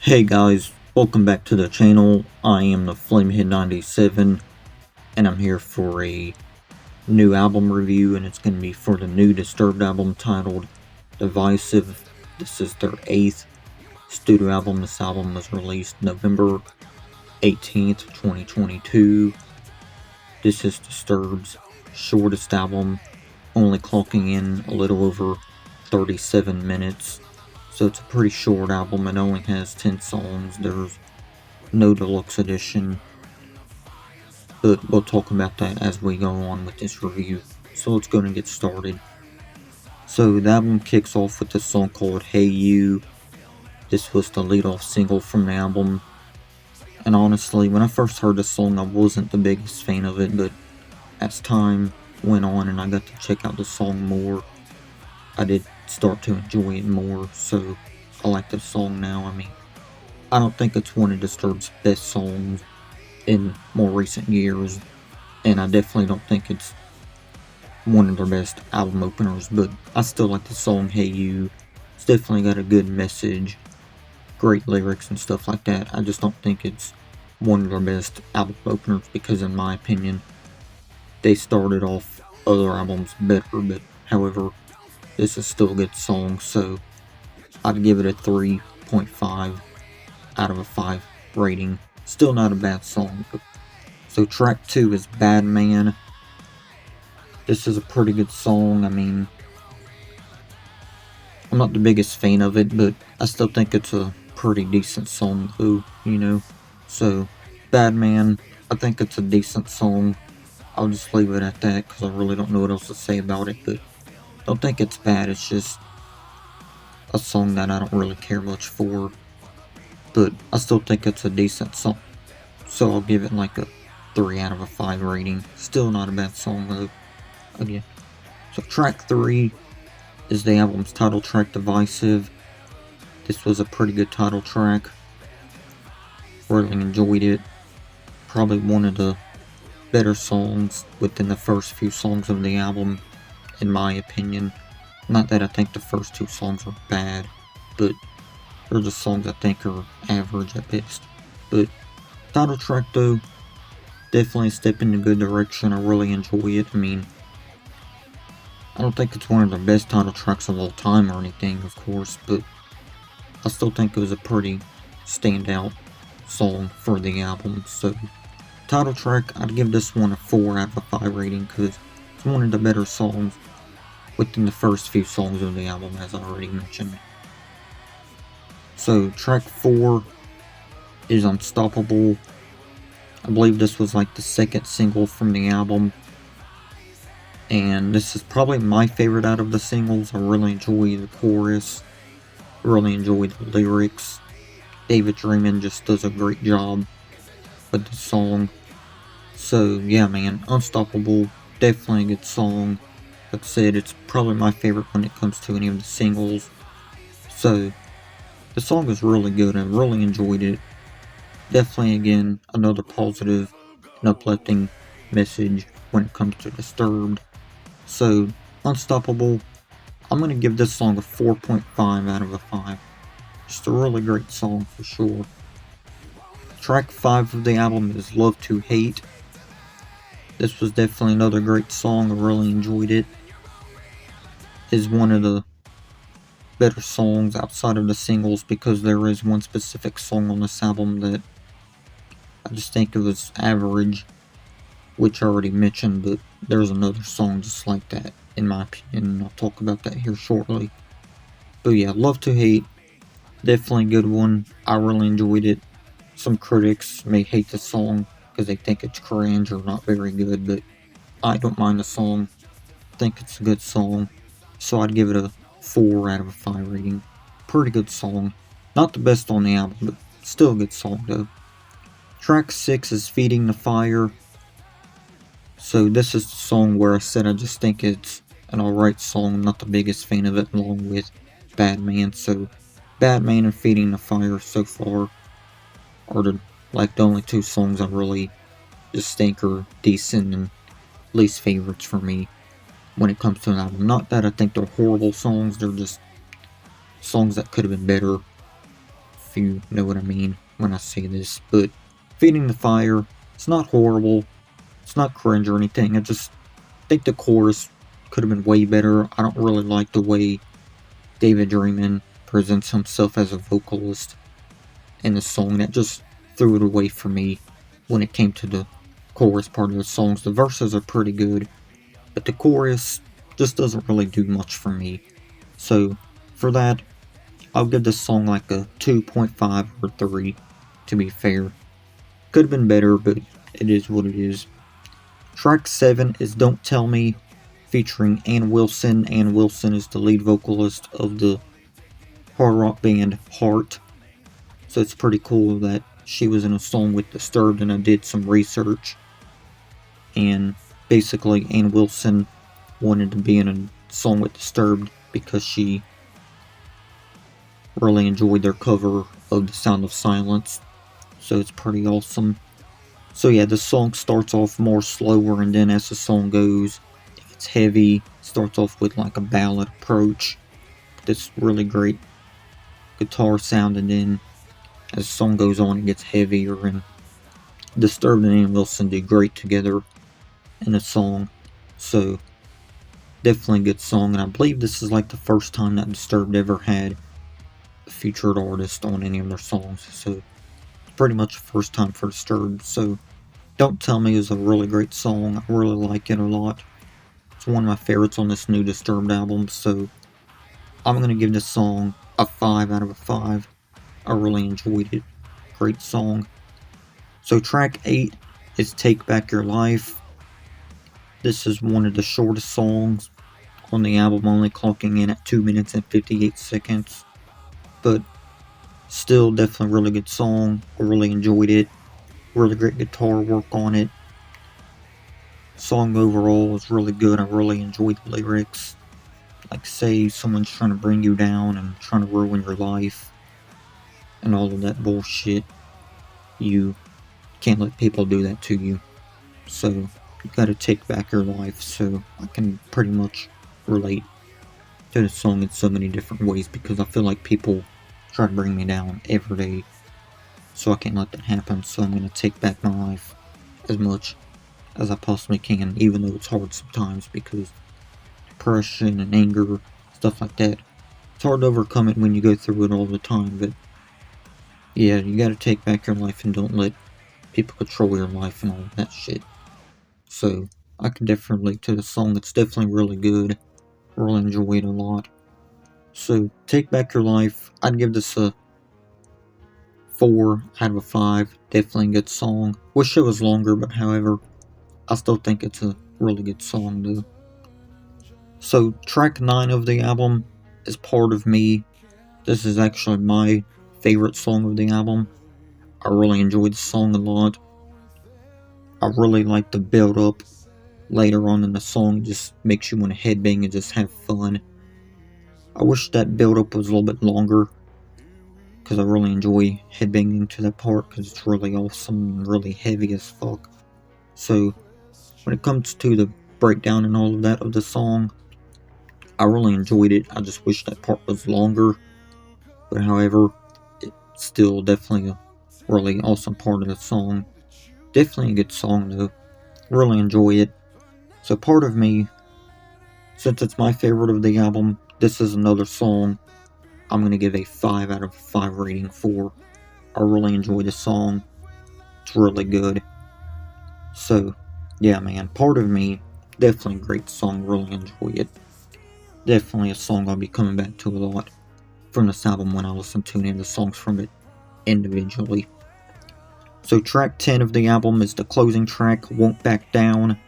Hey guys, welcome back to the channel. I am the Flamehead97 and I'm here for a new album review, and it's going to be for the new Disturbed album titled Divisive. This is their 8th studio album. This album was released November 18th, 2022. This is Disturbed's shortest album, only clocking in a little over 37 minutes. So it's a pretty short album. It only has 10 songs. There's no deluxe edition, but we'll talk about that as we go on with this review. So let's go and get started. So the album kicks off with a song called Hey You. This was the lead-off single from the album, and honestly, when I first heard this song, I wasn't the biggest fan of it, but as time went on and I got to check out the song more, I did start to enjoy it more, so I like the song now. I mean, I don't think it's one of Disturbed's best songs in more recent years, and I definitely don't think it's one of their best album openers, but I still like the song Hey You. It's definitely got a good message, great lyrics and stuff like that. I just don't think it's one of their best album openers because, in my opinion, they started off other albums better, but however, this is still a good song, so I'd give it a 3.5 out of a 5 rating. Still not a bad song. So track 2 is Bad Man. This is a pretty good song. I mean, I'm not the biggest fan of it, but I still think it's a pretty decent song though, you know. So, Bad Man, I think it's a decent song. I'll just leave it at that because I really don't know what else to say about it, but I don't think it's bad. It's just a song that I don't really care much for, but I still think it's a decent song. So I'll give it like a 3 out of a 5 rating. Still not a bad song though. Again. So track 3 is the album's title track, Divisive. This was a pretty good title track. Really enjoyed it. Probably one of the better songs within the first few songs of the album, in my opinion. Not that I think the first 2 songs are bad, but they're just songs I think are average at best. But title track though, definitely a step in a good direction. I really enjoy it. I mean, I don't think it's one of the best title tracks of all time or anything, of course, but I still think it was a pretty standout song for the album. So, title track, I'd give this one a 4 out of a 5 rating because it's one of the better songs within the first few songs of the album, as I already mentioned. So, track 4 is Unstoppable. I believe this was like the second single from the album, and this is probably my favorite out of the singles. I really enjoy the chorus, really enjoy the lyrics. David Draymond just does a great job with the song. So yeah, man, Unstoppable, definitely a good song. Like I said, it's probably my favorite when it comes to any of the singles. So the song is really good. I really enjoyed it. Definitely, again, another positive and uplifting message when it comes to Disturbed. So, Unstoppable, I'm going to give this song a 4.5 out of a 5. Just a really great song for sure. Track 5 of the album is Love to Hate. This was definitely another great song. I really enjoyed it. It's one of the better songs outside of the singles because there is one specific song on this album that I just think it was average, which I already mentioned, but there's another song just like that, in my opinion, and I'll talk about that here shortly. But yeah, Love to Hate, definitely a good one. I really enjoyed it. Some critics may hate the song because they think it's cringe or not very good, but I don't mind the song. I think it's a good song, so I'd give it a 4 out of a 5 rating. Pretty good song. Not the best on the album, but still a good song though. Track 6 is Feeding the Fire. So this is the song where I said I just think it's an alright song. I'm not the biggest fan of it, along with Bad Man. So Bad Man and Feeding the Fire so far are the only 2 songs I really just think are decent and least favorites for me when it comes to an album. Not that I think they're horrible songs, they're just songs that could have been better. if you know what I mean when I say this. But Feeding the Fire, it's not horrible, it's not cringe or anything. I just think the chorus could have been way better. I don't really like the way David Draymond presents himself as a vocalist in the song. That just threw it away for me when it came to the chorus part of the songs. The verses are pretty good, but the chorus just doesn't really do much for me. So for that, I'll give this song like a 2.5 or 3, to be fair. Could have been better, but it is what it is. Track 7 is Don't Tell Me, featuring Ann Wilson. Ann Wilson is the lead vocalist of the hard rock band Heart. So it's pretty cool that she was in a song with Disturbed, and I did some research. And basically, Ann Wilson wanted to be in a song with Disturbed because she really enjoyed their cover of The Sound of Silence. So it's pretty awesome. So yeah, the song starts off more slower, and then as the song goes, it gets heavy. Starts off with like a ballad approach. This really great guitar sound, and then as the song goes on, it gets heavier, and Disturbed and Ann Wilson do great together in a song. So definitely a good song, and I believe this is like the first time that Disturbed ever had a featured artist on any of their songs. So pretty much the first time for Disturbed. So Don't Tell Me is a really great song. I really like it a lot. It's one of my favorites on this new Disturbed album. So I'm going to give this song a 5 out of 5. I really enjoyed it. Great song. So track 8 is Take Back Your Life. This is one of the shortest songs on the album, only clocking in at 2 minutes and 58 seconds. But still definitely a really good song. I really enjoyed it. Really great guitar work on it. Song overall was really good. I really enjoyed the lyrics. Like, say someone's trying to bring you down and trying to ruin your life and all of that bullshit. You can't let people do that to you. So you gotta take back your life. So I can pretty much relate to the song in so many different ways, because I feel like people try to bring me down every day. So I can't let that happen. So I'm gonna take back my life as much as I possibly can, even though it's hard sometimes, because depression and anger, stuff like that, it's hard to overcome it when you go through it all the time. But yeah, you gotta take back your life and don't let people control your life and all of that shit. So I can definitely relate to the song. It's definitely really good. Really enjoy it a lot. So Take Back Your Life, I'd give this a 4 out of 5. Definitely a good song. Wish it was longer, but however, I still think it's a really good song though. So track 9 of the album is Part of Me. This is actually my favorite song of the album. I really enjoyed the song a lot. I really like the build up later on in the song. It just makes you want to headbang and just have fun. I wish that build up was a little bit longer, because I really enjoy headbanging to that part, because it's really awesome and really heavy as fuck. So when it comes to the breakdown and all of that of the song, I really enjoyed it. I just wish that part was longer. But however, it's still definitely a really awesome part of the song. Definitely a good song though. Really enjoy it. So Part of Me, since it's my favorite of the album, this is another song I'm going to give a 5 out of 5 rating for. I really enjoy the song. It's really good. So yeah, man, Part of Me, definitely a great song. Really enjoy it. Definitely a song I'll be coming back to a lot from this album when I listen to any of the songs from it individually. So track 10 of the album is the closing track, Won't Back Down.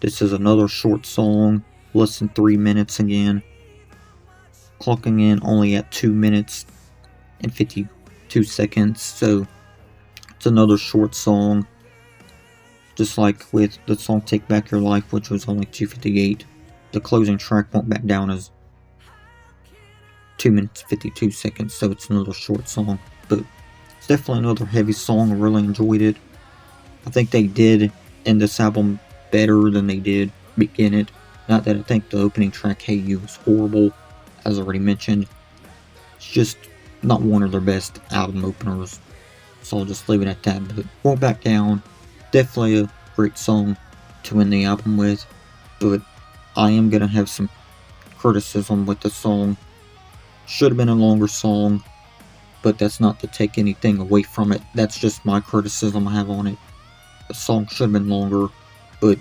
This is another short song, less than 3 minutes again. Clocking in only at 2 minutes and 52 seconds. So it's another short song. Just like with the song Take Back Your Life, which was only 2:58. The closing track, Won't Back Down, is 2 minutes 52 seconds. So it's another short song. But it's definitely another heavy song. I really enjoyed it. I think they did end this album better than they did begin it. Not that I think the opening track, Hey You, was horrible, as already mentioned. It's just not one of their best album openers. So I'll just leave it at that. But Won't Back Down, definitely a great song to end the album with. But I am gonna have some criticism with the song. Should have been a longer song, but that's not to take anything away from it. That's just my criticism I have on it. The song should have been longer, but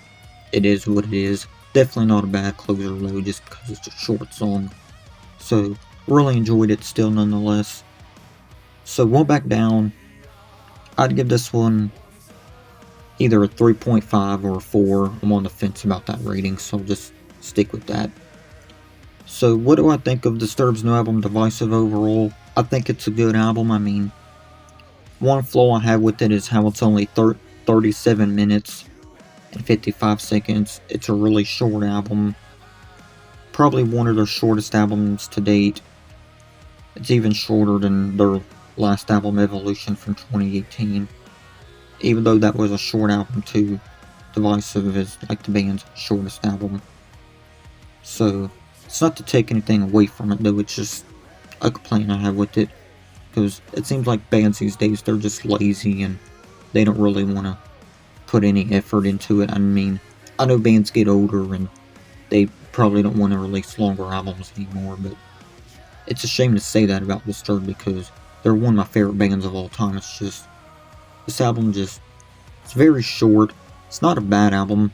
it is what it is. Definitely not a bad closer though, just because it's a short song. So, really enjoyed it still nonetheless. So, Won't Back Down, I'd give this one either a 3.5 or a 4. I'm on the fence about that rating, so I'll just stick with that. So, what do I think of Disturbed's new album, Divisive, overall? I think it's a good album. I mean, one flaw I have with it is how it's only 37 minutes and 55 seconds. It's a really short album. Probably one of their shortest albums to date. It's even shorter than their last album, Evolution, from 2018. Even though that was a short album too, Divisive is like the band's shortest album. So, it's not to take anything away from it though, it's just a complaint I have with it. Because it seems like bands these days, they're just lazy and they don't really want to put any effort into it. I mean, I know bands get older and they probably don't want to release longer albums anymore, but it's a shame to say that about Disturbed because they're one of my favorite bands of all time. It's just, this album just, it's very short. It's not a bad album.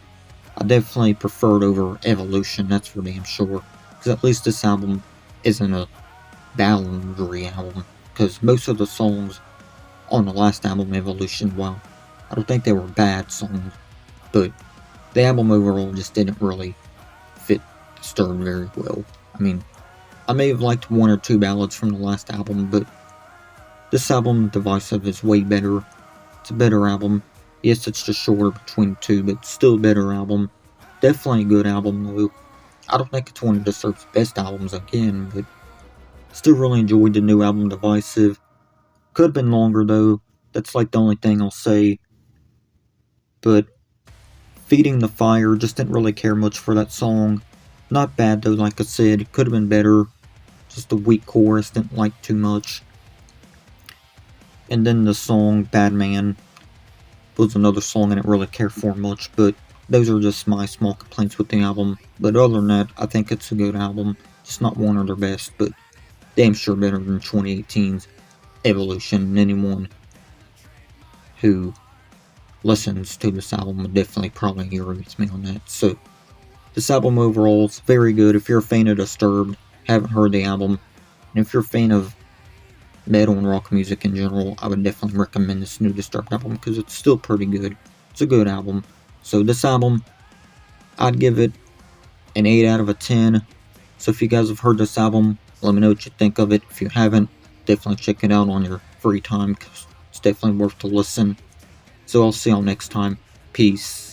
I definitely prefer it over Evolution, that's for damn sure. Because at least this album isn't a balladry album. Because most of the songs on the last album, Evolution, well, I don't think they were bad songs, but the album overall just didn't really fit Disturbed very well. I mean, I may have liked one or two ballads from the last album, but this album, Divisive, is way better. It's a better album. Yes, it's just shorter between the two, but still a better album. Definitely a good album, though. I don't think it's one of Disturbed's best albums again, but still really enjoyed the new album, Divisive. Could have been longer, though. That's like the only thing I'll say. But Feeding the Fire, just didn't really care much for that song. Not bad, though, like I said. It could have been better. Just a weak chorus, didn't like too much. And then the song Bad Man was another song I didn't really care for much, but those are just my small complaints with the album. But other than that, I think it's a good album. Just not one of their best, but damn sure better than 2018's Evolution. And anyone who listens to this album would definitely probably agree with me on that. So, this album overall is very good. If you're a fan of Disturbed, haven't heard the album, and if you're a fan of metal and rock music in general, I would definitely recommend this new Disturbed album because it's still pretty good. It's a good album. So this album, I'd give it an 8 out of a 10. So if you guys have heard this album, let me know what you think of it. If you haven't, definitely check it out on your free time because it's definitely worth the listen. So I'll see y'all next time. Peace.